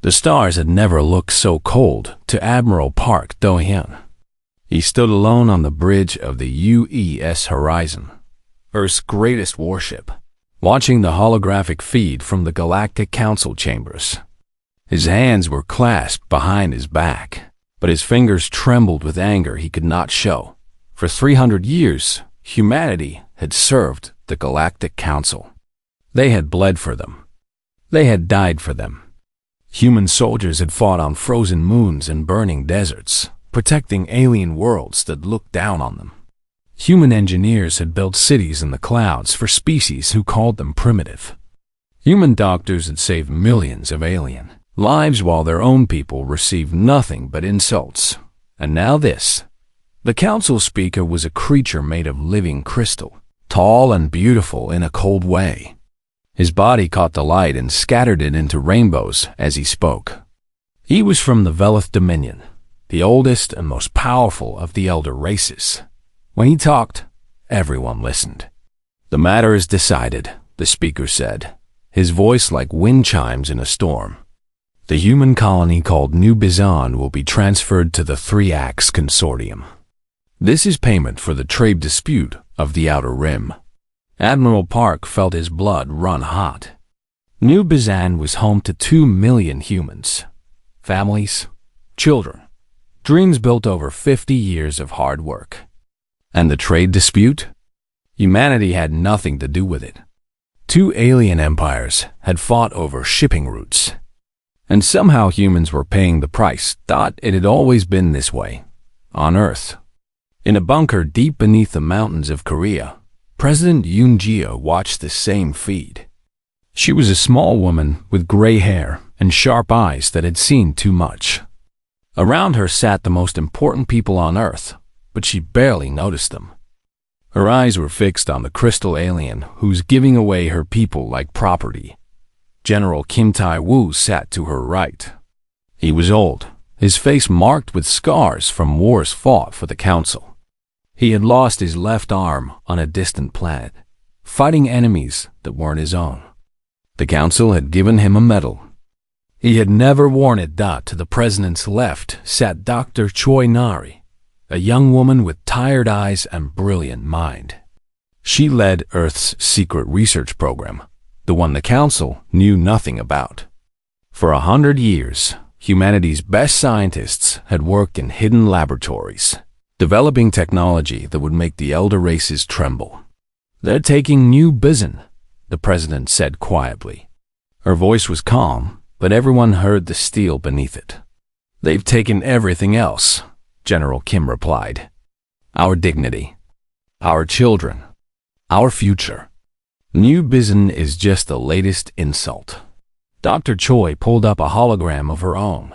The stars had never looked so cold to Admiral Park Do-hyun. He stood alone on the bridge of the UES Horizon, Earth's greatest warship, watching the holographic feed from the Galactic Council chambers. His hands were clasped behind his back, but his fingers trembled with anger he could not show. For 300 years, humanity had served the Galactic Council. They had bled for them. They had died for them. Human soldiers had fought on frozen moons and burning deserts, protecting alien worlds that looked down on them. Human engineers had built cities in the clouds for species who called them primitive. Human doctors had saved millions of alien lives while their own people received nothing but insults. And now this. The council speaker was a creature made of living crystal, tall and beautiful in a cold way. His body caught the light and scattered it into rainbows as he spoke. He was from the Velith Dominion, the oldest and most powerful of the elder races. When he talked, everyone listened. "The matter is decided," the speaker said, his voice like wind chimes in a storm. "The human colony called New Bizan will be transferred to the Three-Axe Consortium. This is payment for the trade dispute of the Outer Rim." Admiral Park felt his blood run hot. New Bizan was home to 2 million humans. Families, children, dreams built over 50 years of hard work. And the trade dispute? Humanity had nothing to do with it. 2 alien empires had fought over shipping routes. And somehow humans were paying the price. It had always been this way, on Earth. In a bunker deep beneath the mountains of Korea, President Yoon Jio watched the same feed. She was a small woman with gray hair and sharp eyes that had seen too much. Around her sat the most important people on Earth, but she barely noticed them. Her eyes were fixed on the crystal alien who's giving away her people like property. General Kim Tai-woo sat to her right. He was old, his face marked with scars from wars fought for the council. He had lost his left arm on a distant planet, fighting enemies that weren't his own. The council had given him a medal. He had never worn it. To the president's left sat Dr. Choi Nari, a young woman with tired eyes and brilliant mind. She led Earth's secret research program, the one the council knew nothing about. For 100 years, humanity's best scientists had worked in hidden laboratories, developing technology that would make the elder races tremble. "They're taking New Bizan," the president said quietly. Her voice was calm, but everyone heard the steel beneath it. "They've taken everything else," General Kim replied. "Our dignity, our children, our future. New Bizan is just the latest insult." Dr. Choi pulled up a hologram of her own.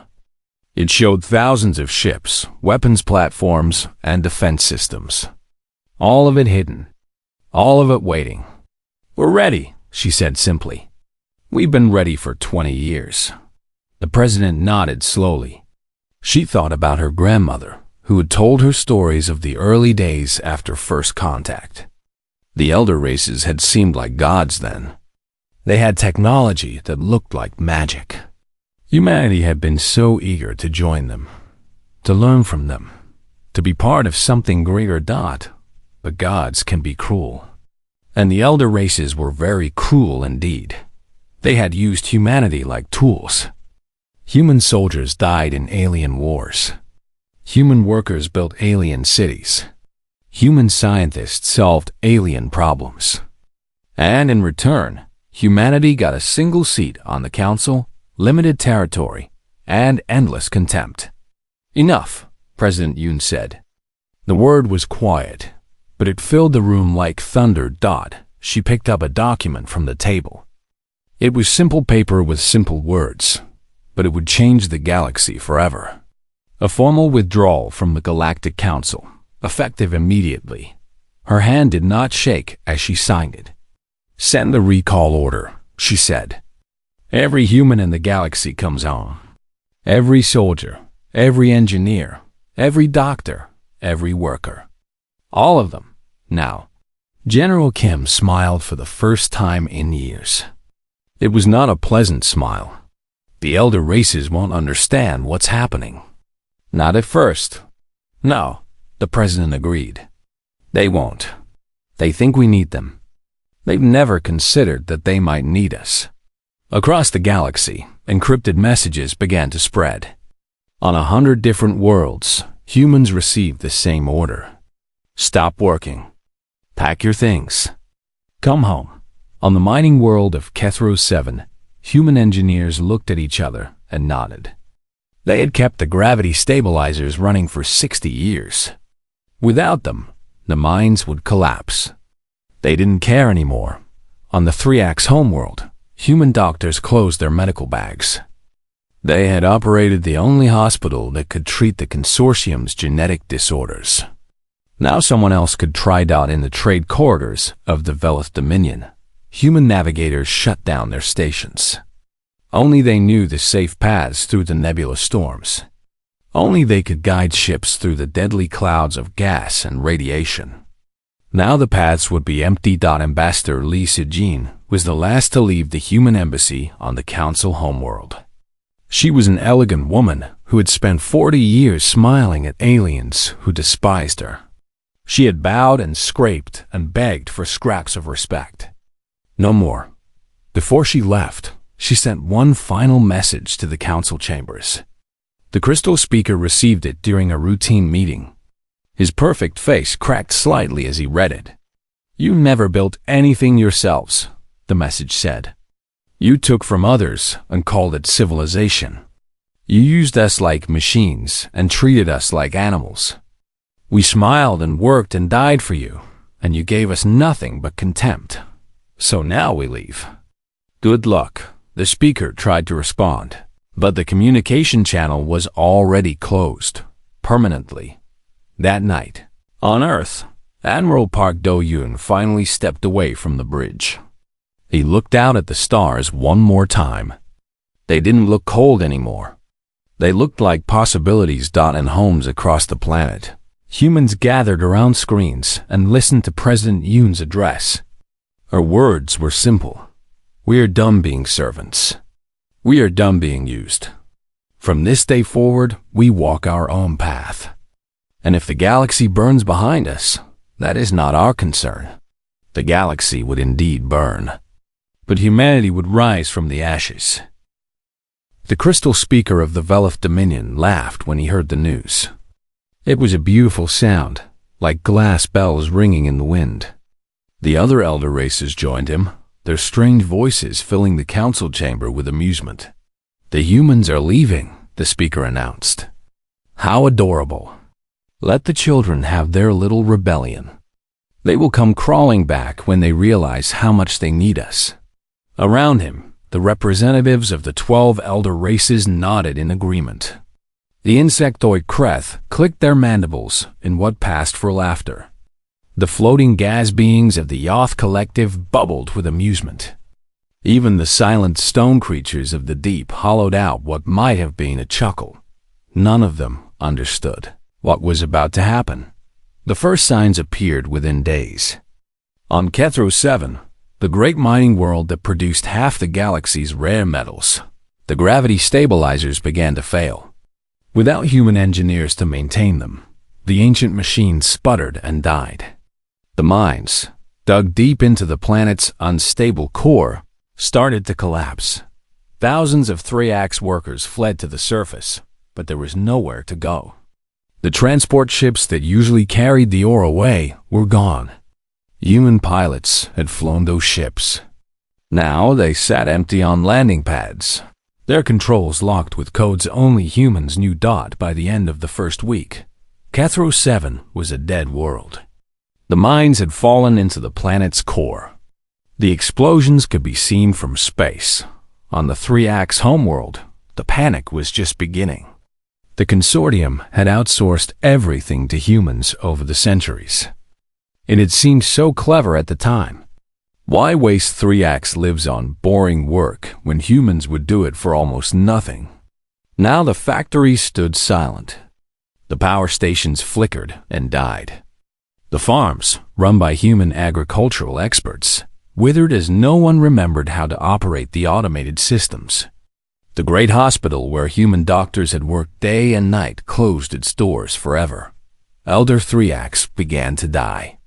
It showed thousands of ships, weapons platforms, and defense systems. All of it hidden. All of it waiting. "We're ready," she said simply. "We've been ready for 20 years. The president nodded slowly. She thought about her grandmother, who had told her stories of the early days after first contact. The elder races had seemed like gods then. They had technology that looked like magic. Humanity had been so eager to join them, to learn from them, to be part of something greater. But gods can be cruel. And the elder races were very cruel indeed. They had used humanity like tools. Human soldiers died in alien wars. Human workers built alien cities. Human scientists solved alien problems. And in return, humanity got a single seat on the council, limited territory, and endless contempt. "Enough," President Yoon said. The word was quiet, but it filled the room like thunder. She picked up a document from the table. It was simple paper with simple words, but it would change the galaxy forever. A formal withdrawal from the Galactic Council, effective immediately. Her hand did not shake as she signed it. "Send the recall order," she said. "Every human in the galaxy comes on. Every soldier, every engineer, every doctor, every worker. All of them, now." General Kim smiled for the first time in years. It was not a pleasant smile. The elder races won't understand what's happening. Not at first. No, the president agreed. They won't. They think we need them. They've never considered that they might need us. Across the galaxy, encrypted messages began to spread. On 100 different worlds, humans received the same order. Stop working. Pack your things. Come home. On the mining world of Kethro 7, human engineers looked at each other and nodded. They had kept the gravity stabilizers running for 60 years. Without them, the mines would collapse. They didn't care anymore. On the 3-Ax homeworld, human doctors closed their medical bags. They had operated the only hospital that could treat the consortium's genetic disorders. Now someone else could try it out in the trade corridors of the Velith Dominion. Human navigators shut down their stations. Only they knew the safe paths through the nebula storms. Only they could guide ships through the deadly clouds of gas and radiation. Now the paths would be empty. Ambassador Li Sijin was the last to leave the human embassy on the council homeworld. She was an elegant woman who had spent 40 years smiling at aliens who despised her. She had bowed and scraped and begged for scraps of respect. No more. Before she left, she sent one final message to the council chambers. The crystal speaker received it during a routine meeting. His perfect face cracked slightly as he read it. "You never built anything yourselves," the message said. "You took from others and called it civilization. You used us like machines and treated us like animals. We smiled and worked and died for you, and you gave us nothing but contempt. So now we leave. Good luck." The speaker tried to respond, but the communication channel was already closed, permanently. That night, on Earth, Admiral Park Do-yoon finally stepped away from the bridge. He looked out at the stars one more time. They didn't look cold anymore. They looked like possibilities. And homes across the planet. Humans gathered around screens and listened to President Yoon's address. Her words were simple. "We are done being servants. We are done being used. From this day forward, we walk our own path. And if the galaxy burns behind us, that is not our concern. The galaxy would indeed burn, but humanity would rise from the ashes." The crystal speaker of the Velith Dominion laughed when he heard the news. It was a beautiful sound, like glass bells ringing in the wind. The other elder races joined him, their strange voices filling the council chamber with amusement. "The humans are leaving," the speaker announced. "How adorable. Let the children have their little rebellion. They will come crawling back when they realize how much they need us." Around him, the representatives of the 12 elder races nodded in agreement. The insectoid Kreth clicked their mandibles in what passed for laughter. The floating gas beings of the Yoth collective bubbled with amusement. Even the silent stone creatures of the deep hollowed out what might have been a chuckle. None of them understood what was about to happen. The first signs appeared within days. On Kethro 7, the great mining world that produced half the galaxy's rare metals, the gravity stabilizers began to fail. Without human engineers to maintain them, the ancient machines sputtered and died. The mines, dug deep into the planet's unstable core, started to collapse. Thousands of 3-Ax workers fled to the surface, but there was nowhere to go. The transport ships that usually carried the ore away were gone. Human pilots had flown those ships. Now they sat empty on landing pads, their controls locked with codes only humans knew. By the end of the first week, Kethro 7 was a dead world. The mines had fallen into the planet's core. The explosions could be seen from space. On the 3-Ax homeworld, the panic was just beginning. The consortium had outsourced everything to humans over the centuries. It had seemed so clever at the time. Why waste 3-Ax lives on boring work when humans would do it for almost nothing? Now the factories stood silent. The power stations flickered and died. The farms, run by human agricultural experts, withered as no one remembered how to operate the automated systems. The great hospital where human doctors had worked day and night closed its doors forever. Elder Thriax began to die.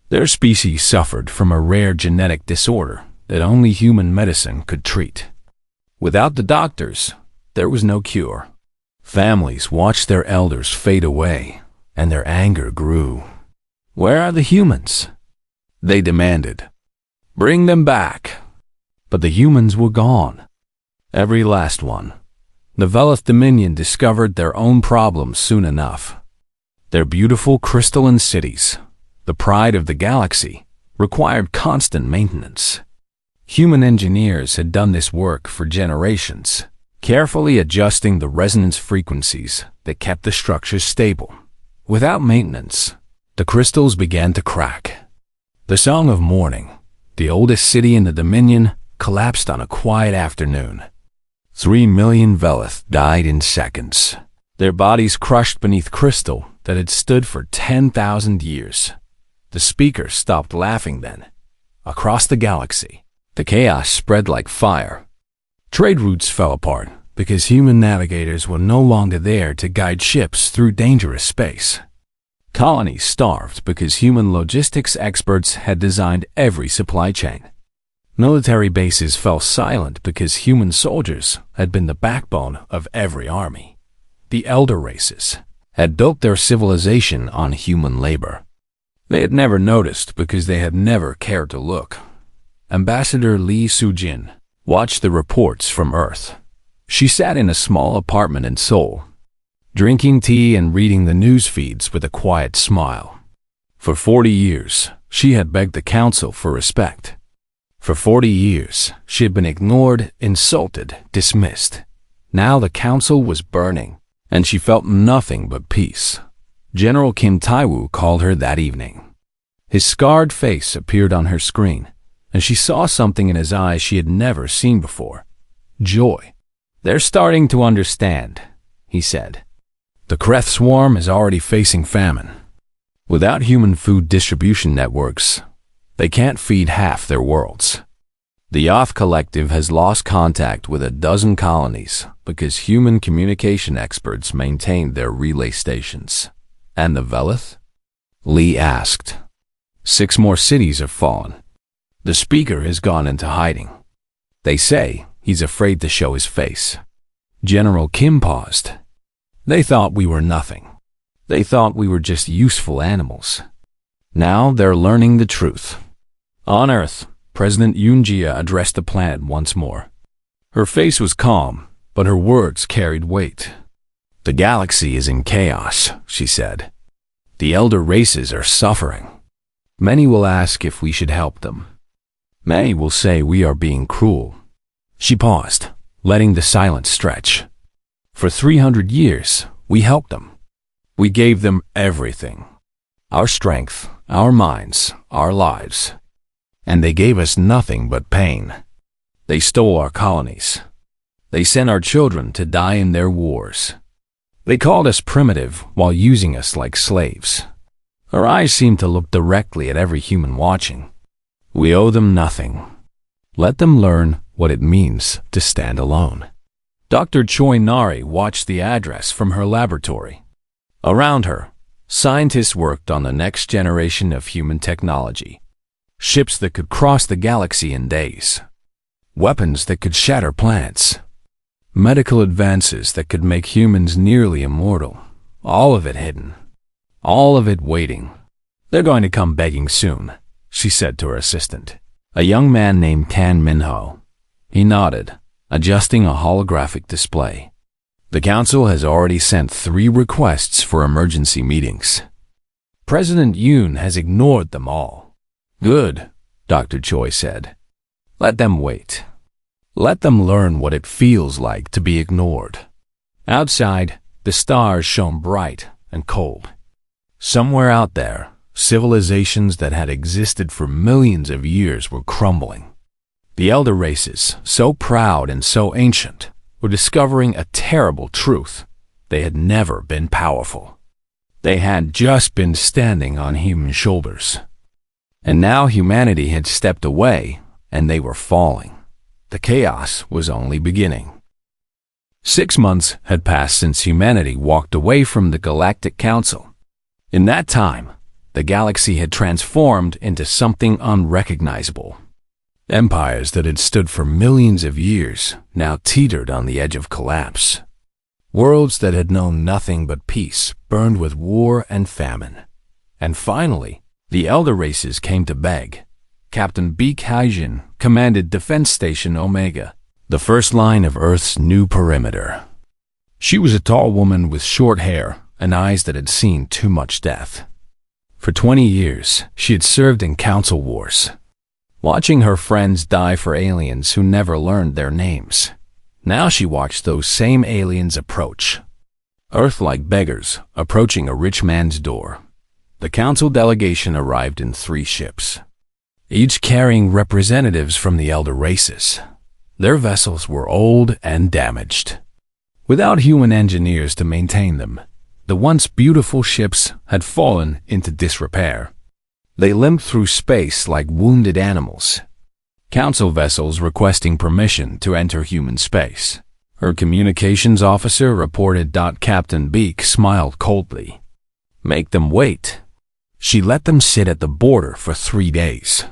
Their species suffered from a rare genetic disorder that only human medicine could treat. Without the doctors, there was no cure. Families watched their elders fade away, and their anger grew. "Where are the humans?" they demanded. "Bring them back." But the humans were gone. Every last one. The Velith Dominion discovered their own problems soon enough. Their beautiful crystalline cities, the pride of the galaxy, required constant maintenance. Human engineers had done this work for generations, carefully adjusting the resonance frequencies that kept the structures stable. Without maintenance, the crystals began to crack. The Song of Morning, the oldest city in the Dominion, collapsed on a quiet afternoon. 3 million Velith died in seconds, their bodies crushed beneath crystal that had stood for 10,000 years. The speaker stopped laughing then. Across the galaxy, the chaos spread like fire. Trade routes fell apart because human navigators were no longer there to guide ships through dangerous space. Colonies starved because human logistics experts had designed every supply chain. Military bases fell silent because human soldiers had been the backbone of every army. The elder races had built their civilization on human labor. They had never noticed because they had never cared to look. Ambassador Li Sujin watched the reports from Earth. She sat in a small apartment in Seoul, drinking tea and reading the news feeds with a quiet smile. For 40 years, she had begged the council for respect. For 40 years, she had been ignored, insulted, dismissed. Now the council was burning, and she felt nothing but peace. General Kim Taiwu called her that evening. His scarred face appeared on her screen, and she saw something in his eyes she had never seen before. Joy. "They're starting to understand," he said. "The Kreth swarm is already facing famine. Without human food distribution networks, they can't feed half their worlds. The Yoth Collective has lost contact with a dozen colonies because human communication experts maintained their relay stations." "And the Velith?" Lee asked. 6 more cities have fallen. The speaker has gone into hiding. They say he's afraid to show his face." General Kim paused. "They thought we were nothing. They thought we were just useful animals. Now they're learning the truth." On Earth, President Yoonjia addressed the planet once more. Her face was calm, but her words carried weight. "The galaxy is in chaos," she said. "The elder races are suffering. Many will ask if we should help them. Many will say we are being cruel." She paused, letting the silence stretch. "For 300 years, we helped them. We gave them everything. Our strength, our minds, our lives. And they gave us nothing but pain. They stole our colonies. They sent our children to die in their wars. They called us primitive while using us like slaves." Her eyes seemed to look directly at every human watching. "We owe them nothing. Let them learn what it means to stand alone." Dr. Choi Nari watched the address from her laboratory. Around her, scientists worked on the next generation of human technology. Ships that could cross the galaxy in days. Weapons that could shatter planets. Medical advances that could make humans nearly immortal. All of it hidden. All of it waiting. "They're going to come begging soon," she said to her assistant, a young man named Tan Minho. He nodded, adjusting a holographic display. "The council has already sent 3 requests for emergency meetings. President Yoon has ignored them all." "Good," Dr. Choi said. "Let them wait. Let them learn what it feels like to be ignored." Outside, the stars shone bright and cold. Somewhere out there, civilizations that had existed for millions of years were crumbling. The elder races, so proud and so ancient, were discovering a terrible truth. They had never been powerful. They had just been standing on human shoulders. And now humanity had stepped away, and they were falling. The chaos was only beginning. 6 months had passed since humanity walked away from the Galactic Council. In that time, the galaxy had transformed into something unrecognizable. Empires that had stood for millions of years now teetered on the edge of collapse. Worlds that had known nothing but peace burned with war and famine. And finally, the elder races came to beg. Captain Beak Hyjin commanded Defense Station Omega, the first line of Earth's new perimeter. She was a tall woman with short hair and eyes that had seen too much death. For 20 years, she had served in council wars, watching her friends die for aliens who never learned their names. Now she watched those same aliens approach, Earth-like beggars approaching a rich man's door. The council delegation arrived in 3 ships, each carrying representatives from the elder races. Their vessels were old and damaged, without human engineers to maintain them. The once beautiful ships had fallen into disrepair. They limped through space like wounded animals. Council vessels requesting permission to enter human space. Her communications officer reported. Captain Beak smiled coldly. Make them wait. She let them sit at the border for 3 days.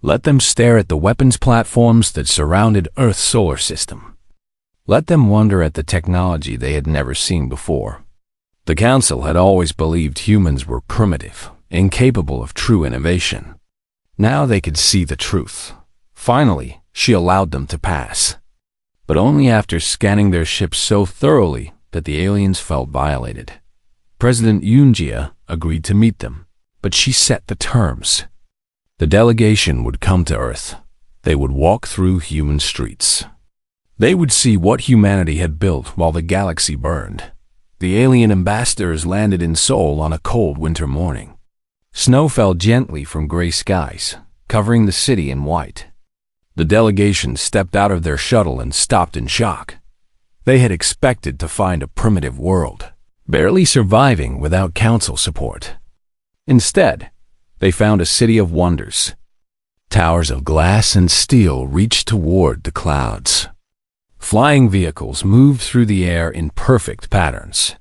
Let them stare at the weapons platforms that surrounded Earth's solar system. Let them wonder at the technology they had never seen before. The Council had always believed humans were primitive, incapable of true innovation. Now they could see the truth. Finally, she allowed them to pass, but only after scanning their ships so thoroughly that the aliens felt violated. President Yunjia agreed to meet them, but she set the terms. The delegation would come to Earth. They would walk through human streets. They would see what humanity had built while the galaxy burned. The alien ambassadors landed in Seoul on a cold winter morning. Snow fell gently from gray skies, covering the city in white. The delegation stepped out of their shuttle and stopped in shock. They had expected to find a primitive world, barely surviving without council support. Instead, they found a city of wonders. Towers of glass and steel reached toward the clouds. Flying vehicles moved through the air in perfect patterns.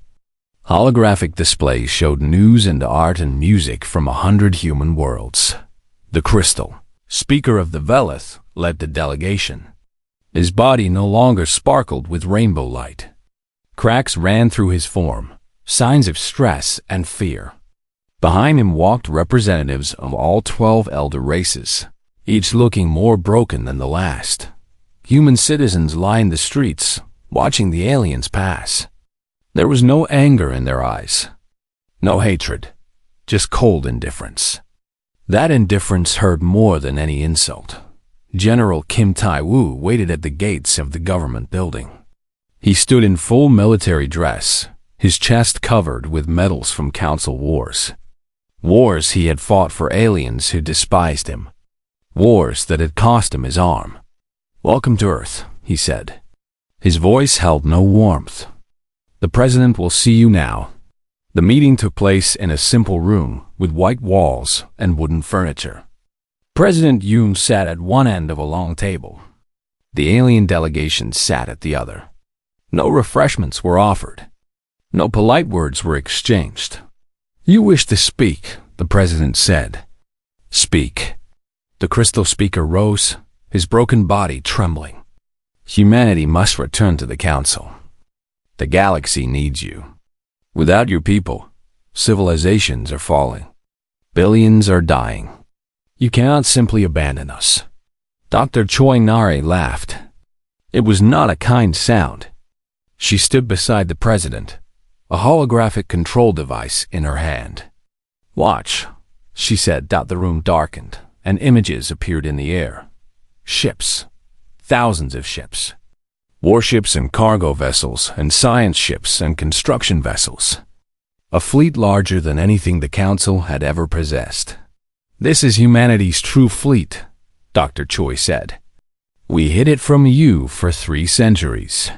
Holographic displays showed news and art and music from 100 human worlds. The Crystal, speaker of the Velith, led the delegation. His body no longer sparkled with rainbow light. Cracks ran through his form, signs of stress and fear. Behind him walked representatives of all 12 elder races, each looking more broken than the last. Human citizens lined the streets, watching the aliens pass. There was no anger in their eyes, no hatred, just cold indifference. That indifference hurt more than any insult. General Kim Tai-woo waited at the gates of the government building. He stood in full military dress, his chest covered with medals from council wars. Wars he had fought for aliens who despised him. Wars that had cost him his arm. "Welcome to Earth," he said. His voice held no warmth. "The president will see you now." The meeting took place in a simple room with white walls and wooden furniture. President Yoon sat at one end of a long table. The alien delegation sat at the other. No refreshments were offered. No polite words were exchanged. "You wish to speak," the president said. "Speak." The crystal speaker rose, his broken body trembling. "Humanity must return to the council. The galaxy needs you. Without your people, civilizations are falling. Billions are dying. You cannot simply abandon us." Dr. Choi Nare laughed. It was not a kind sound. She stood beside the president, a holographic control device in her hand. "Watch," she said. The room darkened, and images appeared in the air. Ships. Thousands of ships. Warships and cargo vessels, and science ships and construction vessels. A fleet larger than anything the Council had ever possessed. "This is humanity's true fleet," Dr. Choi said. "We hid it from you for 3 centuries.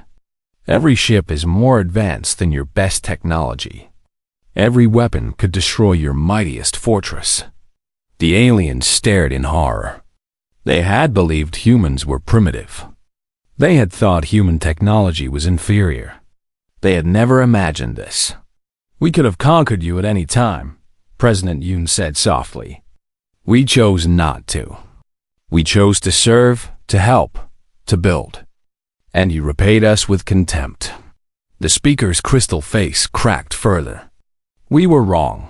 Every ship is more advanced than your best technology. Every weapon could destroy your mightiest fortress." The aliens stared in horror. They had believed humans were primitive. They had thought human technology was inferior. They had never imagined this. "We could have conquered you at any time," President Yoon said softly. "We chose not to. We chose to serve, to help, to build. And you repaid us with contempt." The speaker's crystal face cracked further. "We were wrong.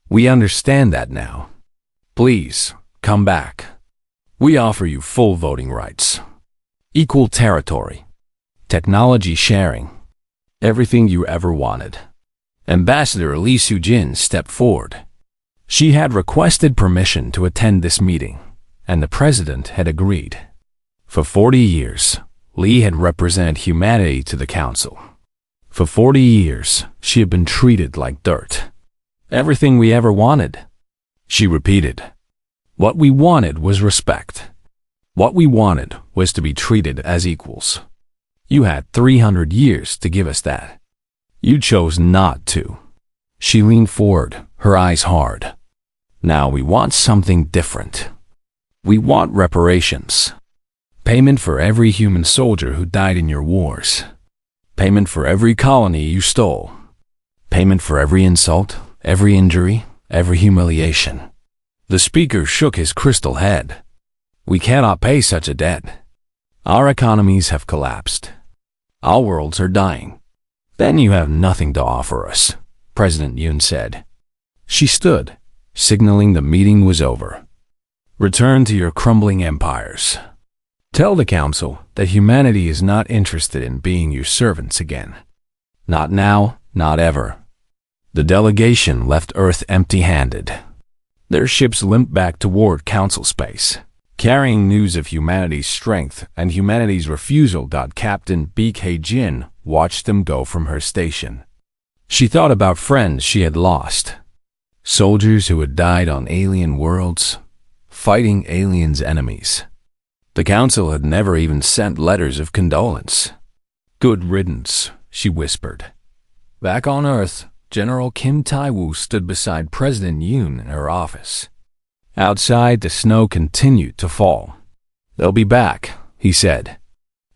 We understand that now. Please, come back. We offer you full voting rights, equal territory, technology sharing, everything you ever wanted." Ambassador Lee Soo-jin stepped forward. She had requested permission to attend this meeting, and the president had agreed. For 40 years, Lee had represented humanity to the council. For 40 years, she had been treated like dirt. "Everything we ever wanted," she repeated. "What we wanted was respect. What we wanted was to be treated as equals. You had 300 years to give us that. You chose not to." She leaned forward, her eyes hard. "Now we want something different. We want reparations. Payment for every human soldier who died in your wars. Payment for every colony you stole. Payment for every insult, every injury, every humiliation." The speaker shook his crystal head. "We cannot pay such a debt. Our economies have collapsed. Our worlds are dying." "Then you have nothing to offer us," President Yoon said. She stood, signaling the meeting was over. "Return to your crumbling empires. Tell the council that humanity is not interested in being your servants again. Not now, not ever." The delegation left Earth empty-handed. Their ships limped back toward council space, carrying news of humanity's strength and humanity's refusal. Captain BK Jin watched them go from her station. She thought about friends she had lost, soldiers who had died on alien worlds, fighting aliens' enemies. The council had never even sent letters of condolence. "Good riddance," she whispered. Back on Earth, General Kim Tae-woo stood beside President Yoon in her office. Outside, the snow continued to fall. "They'll be back," he said.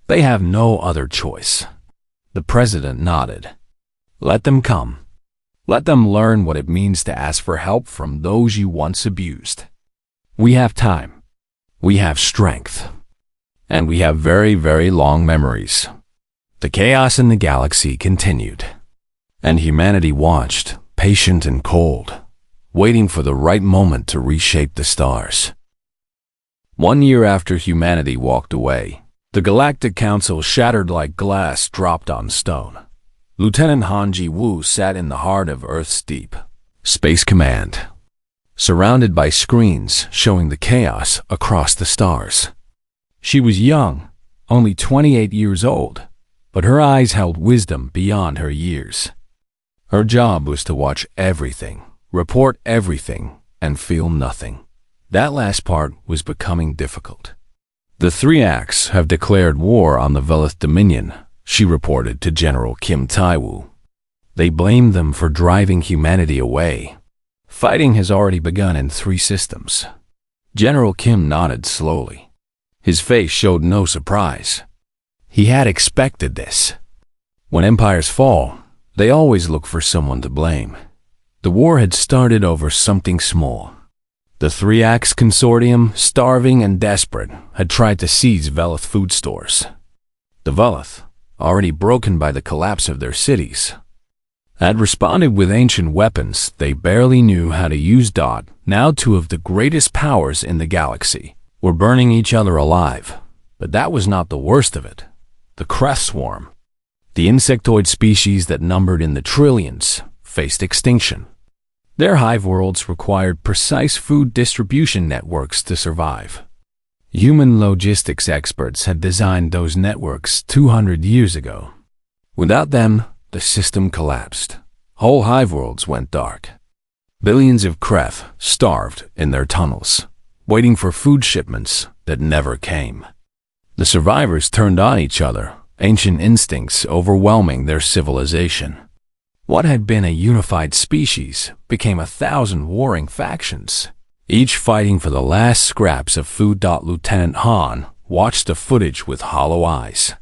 "They have no other choice." The president nodded. "Let them come. Let them learn what it means to ask for help from those you once abused. We have time. We have strength. And we have very, very long memories." The chaos in the galaxy continued, and humanity watched, patient and cold, waiting for the right moment to reshape the stars. 1 year after humanity walked away, the Galactic Council shattered like glass dropped on stone. Lieutenant Han Ji-woo sat in the heart of Earth's deep Space Command, surrounded by screens showing the chaos across the stars. She was young, only 28 years old, but her eyes held wisdom beyond her years. Her job was to watch everything, report everything, and feel nothing. That last part was becoming difficult. "The three acts have declared war on the Velith Dominion," she reported to General Kim Tae-woo. "They blame them for driving humanity away. Fighting has already begun in 3 systems." General Kim nodded slowly. His face showed no surprise. He had expected this. When empires fall, they always look for someone to blame. The war had started over something small. The 3 Acts Consortium, starving and desperate, had tried to seize Velith food stores. The Velith, already broken by the collapse of their cities, had responded with ancient weapons they barely knew how to use. Now 2 of the greatest powers in the galaxy were burning each other alive. But that was not the worst of it. The Kreth swarm, the insectoid species that numbered in the trillions, faced extinction. Their hive worlds required precise food distribution networks to survive. Human logistics experts had designed those networks 200 years ago. Without them, the system collapsed. Whole hive worlds went dark. Billions of Kreth starved in their tunnels, waiting for food shipments that never came. The survivors turned on each other, ancient instincts overwhelming their civilization. What had been a unified species became 1,000 warring factions, each fighting for the last scraps of food. Lieutenant Han, watched the footage with hollow eyes.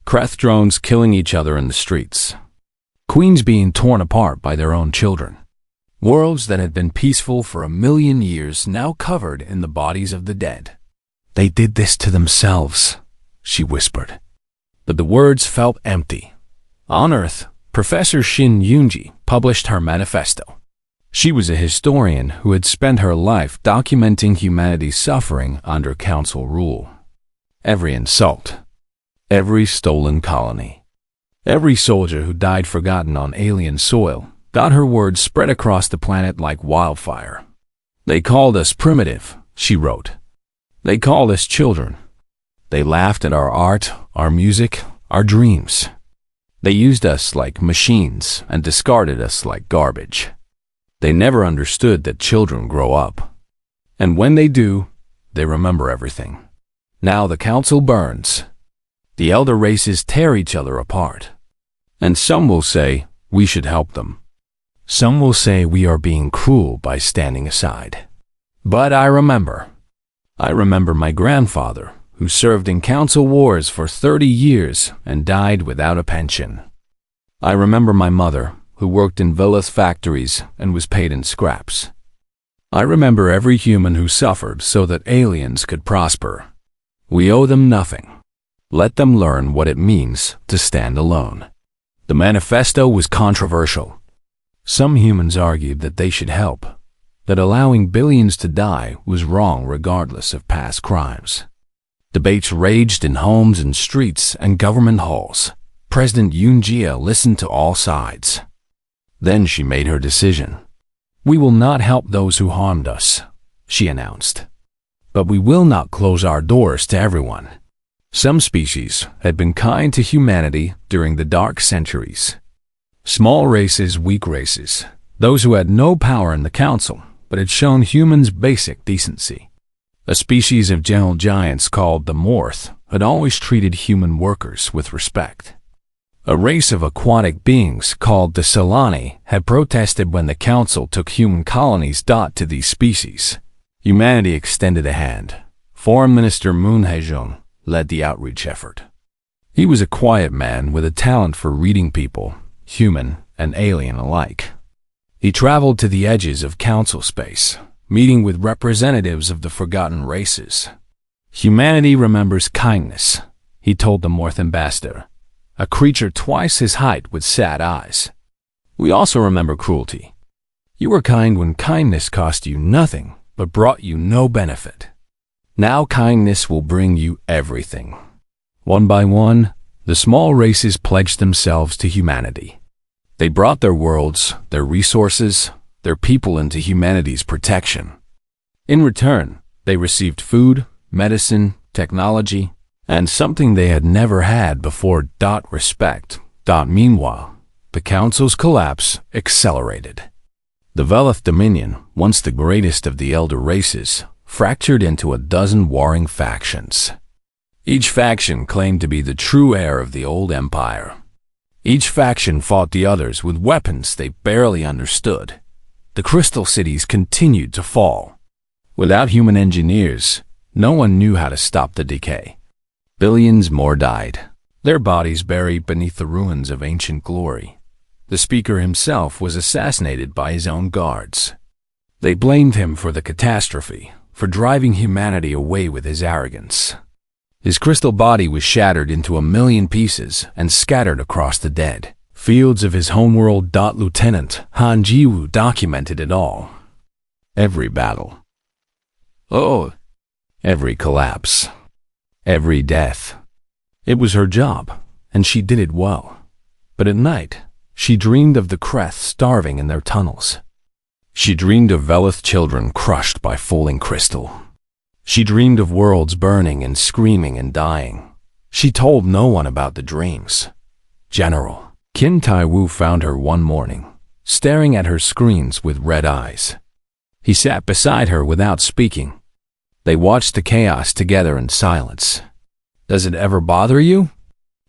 Kreth drones killing each other in the streets. Queens being torn apart by their own children. Worlds that had been peaceful for 1,000,000 years now covered in the bodies of the dead. They did this to themselves, she whispered. But the words felt empty. On Earth, Professor Shin Yoonji published her manifesto. She was a historian who had spent her life documenting humanity's suffering under council rule. Every insult, every stolen colony, every soldier who died forgotten on alien soil got her words spread across the planet like wildfire. They called us primitive, she wrote. They called us children. They laughed at our art, our music, our dreams. They used us like machines and discarded us like garbage. They never understood that children grow up. And when they do, they remember everything. Now the council burns. The elder races tear each other apart. And some will say we should help them. Some will say we are being cruel by standing aside. But I remember my grandfather, who served in council wars for 30 years and died without a pension. I remember my mother, who worked in Villith factories and was paid in scraps. I remember every human who suffered so that aliens could prosper. We owe them nothing. Let them learn what it means to stand alone. The manifesto was controversial. Some humans argued that they should help, that allowing billions to die was wrong regardless of past crimes. Debates raged in homes and streets and government halls. President Yoon Jia listened to all sides. Then she made her decision. We will not help those who harmed us, she announced. But we will not close our doors to everyone. Some species had been kind to humanity during the dark centuries. Small races, weak races, those who had no power in the council, but had shown humans basic decency. A species of gentle giants called the Morth had always treated human workers with respect. A race of aquatic beings called the Solani had protested when the council took human colonies to these species. Humanity extended a hand. Foreign Minister Moon Hae-jung led the outreach effort. He was a quiet man with a talent for reading people, human and alien alike. He traveled to the edges of council space, meeting with representatives of the forgotten races. Humanity remembers kindness, he told the Morth ambassador, a creature twice his height with sad eyes. We also remember cruelty. You were kind when kindness cost you nothing, but brought you no benefit. Now kindness will bring you everything. One by one, the small races pledged themselves to humanity. They brought their worlds, their resources, their people into humanity's protection. In return, they received food, medicine, technology, and something they had never had before. Respect. Meanwhile, the council's collapse accelerated. The Velith Dominion, once the greatest of the elder races, fractured into a dozen warring factions. Each faction claimed to be the true heir of the old empire. Each faction fought the others with weapons they barely understood. The crystal cities continued to fall. Without human engineers, no one knew how to stop the decay. Billions more died, their bodies buried beneath the ruins of ancient glory. The speaker himself was assassinated by his own guards. They blamed him for the catastrophe, for driving humanity away with his arrogance. His crystal body was shattered into 1,000,000 pieces and scattered across the dead fields of his homeworld. Lieutenant Han Ji-woo documented it all. Every battle. Every collapse. Every death. It was her job, and she did it well. But at night, she dreamed of the Kreth starving in their tunnels. She dreamed of Velith children crushed by falling crystal. She dreamed of worlds burning and screaming and dying. She told no one about the dreams. General Kim Tai-woo found her one morning, staring at her screens with red eyes. He sat beside her without speaking. They watched the chaos together in silence. Does it ever bother you?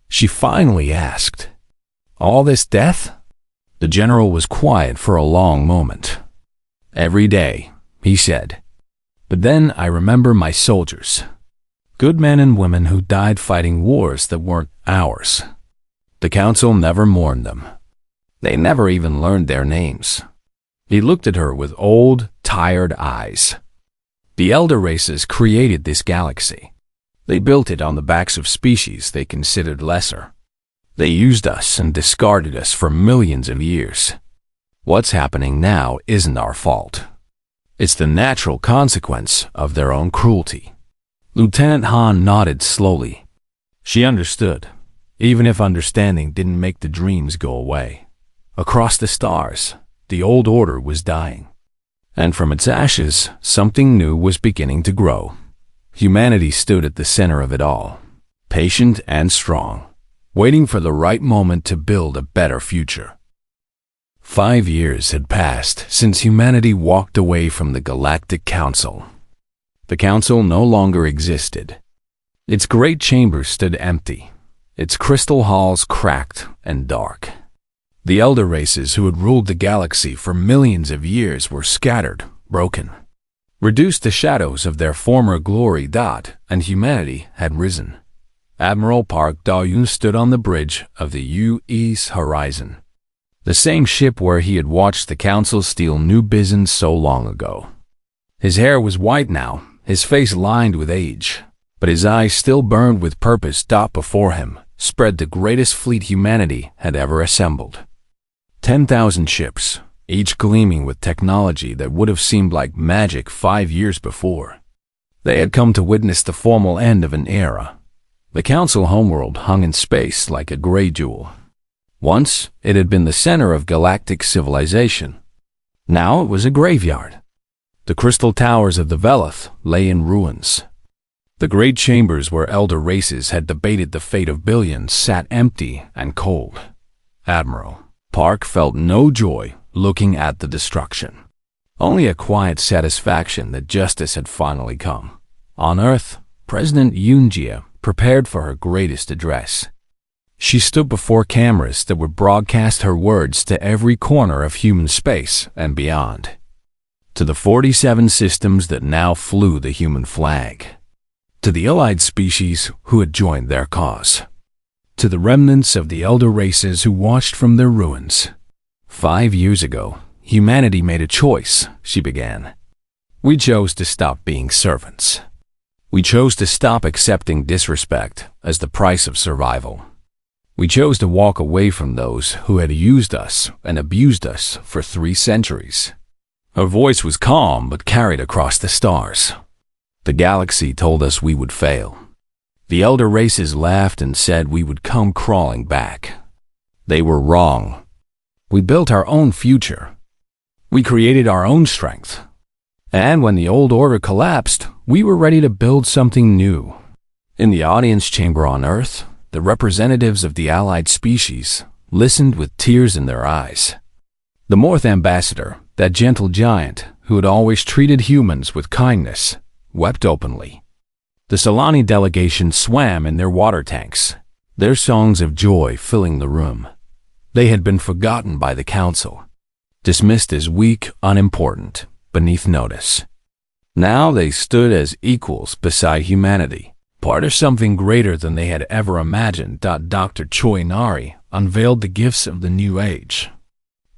She finally asked. All this death? The general was quiet for a long moment. Every day, he said. But then I remember my soldiers. Good men and women who died fighting wars that weren't ours. The council never mourned them. They never even learned their names. He looked at her with old, tired eyes. The elder races created this galaxy. They built it on the backs of species they considered lesser. They used us and discarded us for millions of years. What's happening now isn't our fault. It's the natural consequence of their own cruelty. Lieutenant Han nodded slowly. She understood, even if understanding didn't make the dreams go away. Across the stars, the old order was dying. And from its ashes, something new was beginning to grow. Humanity stood at the center of it all, patient and strong, waiting for the right moment to build a better future. 5 years had passed since humanity walked away from the Galactic Council. The Council no longer existed. Its great chambers stood empty, its crystal halls cracked and dark. The elder races who had ruled the galaxy for millions of years were scattered, broken, reduced to shadows of their former glory. And humanity had risen. Admiral Park Da-Yun stood on the bridge of the UE's horizon, the same ship where he had watched the Council steal New Bizen so long ago. His hair was white now, his face lined with age, but his eyes still burned with purpose. Before him spread the greatest fleet humanity had ever assembled. 10,000 ships, each gleaming with technology that would have seemed like magic 5 years before. They had come to witness the formal end of an era. The Council homeworld hung in space like a gray jewel. Once, it had been the center of galactic civilization. Now it was a graveyard. The crystal towers of the Velith lay in ruins. The great chambers where elder races had debated the fate of billions sat empty and cold. Admiral Park felt no joy looking at the destruction, only a quiet satisfaction that justice had finally come. On Earth, President Yoonjia prepared for her greatest address. She stood before cameras that would broadcast her words to every corner of human space and beyond, to the 47 systems that now flew the human flag, to the allied species who had joined their cause, to the remnants of the elder races who watched from their ruins. 5 years ago, humanity made a choice, she began. We chose to stop being servants. We chose to stop accepting disrespect as the price of survival. We chose to walk away from those who had used us and abused us for 3 centuries. Her voice was calm but carried across the stars. The galaxy told us we would fail. The elder races laughed and said we would come crawling back. They were wrong. We built our own future. We created our own strength. And when the old order collapsed, we were ready to build something new. In the audience chamber on Earth, the representatives of the allied species listened with tears in their eyes. The Morth ambassador, that gentle giant who had always treated humans with kindness, wept openly. The Solani delegation swam in their water tanks, their songs of joy filling the room. They had been forgotten by the Council, dismissed as weak, unimportant, beneath notice. Now they stood as equals beside humanity, part of something greater than they had ever imagined. Dr. Choi Nari unveiled the gifts of the new age.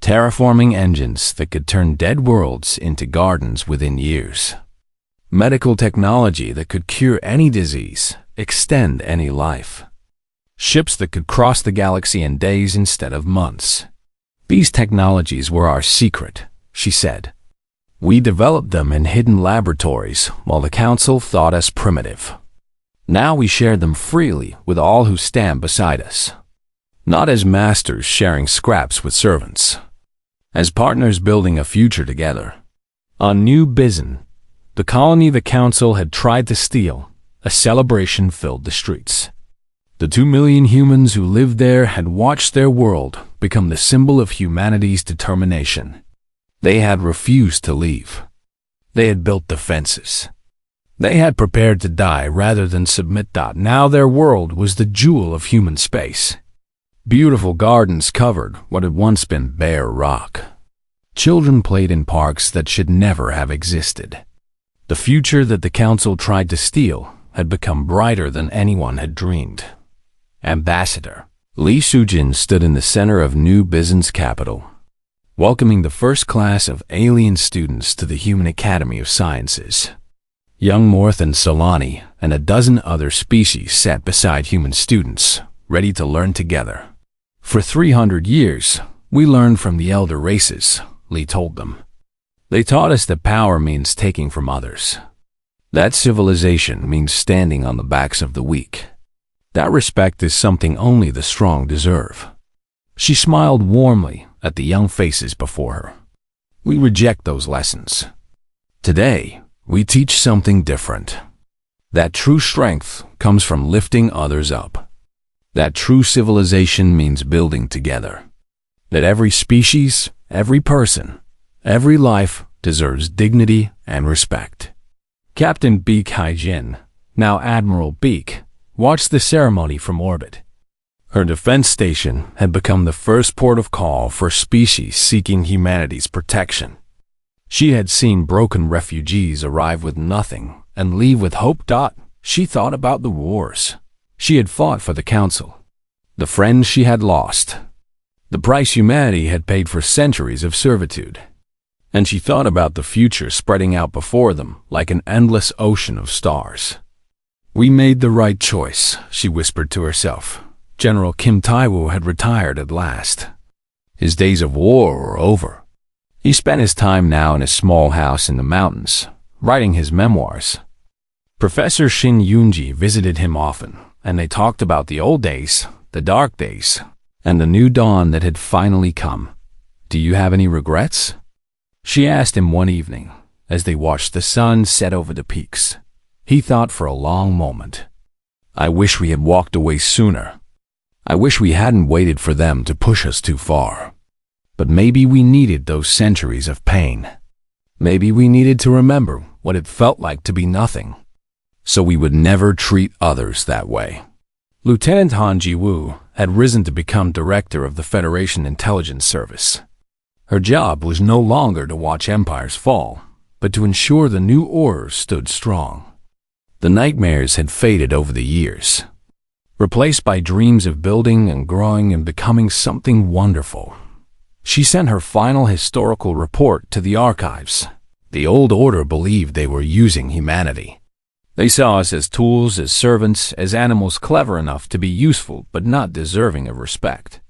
Terraforming engines that could turn dead worlds into gardens within years. Medical technology that could cure any disease, extend any life. Ships that could cross the galaxy in days instead of months. These technologies were our secret, she said. We developed them in hidden laboratories while the Council thought us primitive. Now we share them freely with all who stand beside us. Not as masters sharing scraps with servants. As partners building a future together. On New Bizen, the colony the Council had tried to steal, a celebration filled the streets. The 2 million humans who lived there had watched their world become the symbol of humanity's determination. They had refused to leave. They had built defenses. They had prepared to die rather than submit. Now their world was the jewel of human space. Beautiful gardens covered what had once been bare rock. Children played in parks that should never have existed. The future that the Council tried to steal had become brighter than anyone had dreamed. Ambassador Li Sujin stood in the center of New Business Capital, welcoming the first class of alien students to the Human Academy of Sciences. Young Morth and Solani and a dozen other species sat beside human students, ready to learn together. For 300 years, we learned from the elder races, Li told them. They taught us that power means taking from others. That civilization means standing on the backs of the weak. That respect is something only the strong deserve. She smiled warmly at the young faces before her. We reject those lessons. Today, we teach something different. That true strength comes from lifting others up. That true civilization means building together. That every species, every person, every life deserves dignity and respect. Captain Beak Haijin, now Admiral Beak, watched the ceremony from orbit. Her defense station had become the first port of call for species seeking humanity's protection. She had seen broken refugees arrive with nothing and leave with hope. She thought about the wars she had fought for the Council, the friends she had lost, the price humanity had paid for centuries of servitude. And she thought about the future spreading out before them like an endless ocean of stars. We made the right choice, she whispered to herself. General Kim Taiwu had retired at last. His days of war were over. He spent his time now in a small house in the mountains, writing his memoirs. Professor Shin Yunji visited him often, and they talked about the old days, the dark days, and the new dawn that had finally come. Do you have any regrets? She asked him one evening, as they watched the sun set over the peaks. He thought for a long moment. I wish we had walked away sooner. I wish we hadn't waited for them to push us too far. But maybe we needed those centuries of pain. Maybe we needed to remember what it felt like to be nothing, so we would never treat others that way. Lieutenant Han Ji-woo had risen to become director of the Federation Intelligence Service. Her job was no longer to watch empires fall, but to ensure the new order stood strong. The nightmares had faded over the years, replaced by dreams of building and growing and becoming something wonderful. She sent her final historical report to the archives. The old order believed they were using humanity. They saw us as tools, as servants, as animals clever enough to be useful but not deserving of respect.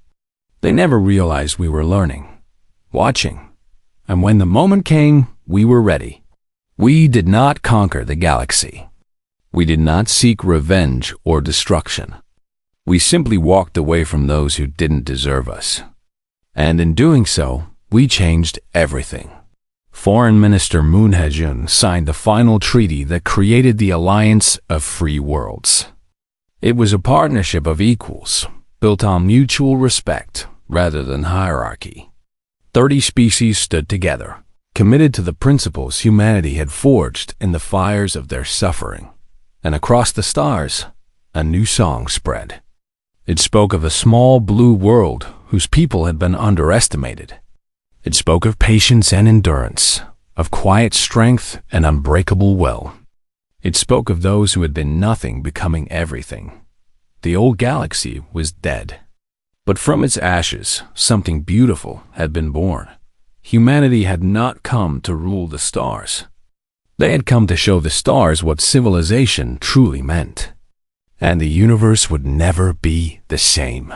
They never realized we were learning, watching, and when the moment came, we were ready. We did not conquer the galaxy. We did not seek revenge or destruction. We simply walked away from those who didn't deserve us. And in doing so, we changed everything. Foreign Minister Moon Hae-jun signed the final treaty that created the Alliance of Free Worlds. It was a partnership of equals, built on mutual respect rather than hierarchy. 30 species stood together, committed to the principles humanity had forged in the fires of their suffering. And across the stars, a new song spread. It spoke of a small blue world whose people had been underestimated. It spoke of patience and endurance, of quiet strength and unbreakable will. It spoke of those who had been nothing becoming everything. The old galaxy was dead. But from its ashes, something beautiful had been born. Humanity had not come to rule the stars. They had come to show the stars what civilization truly meant. And the universe would never be the same.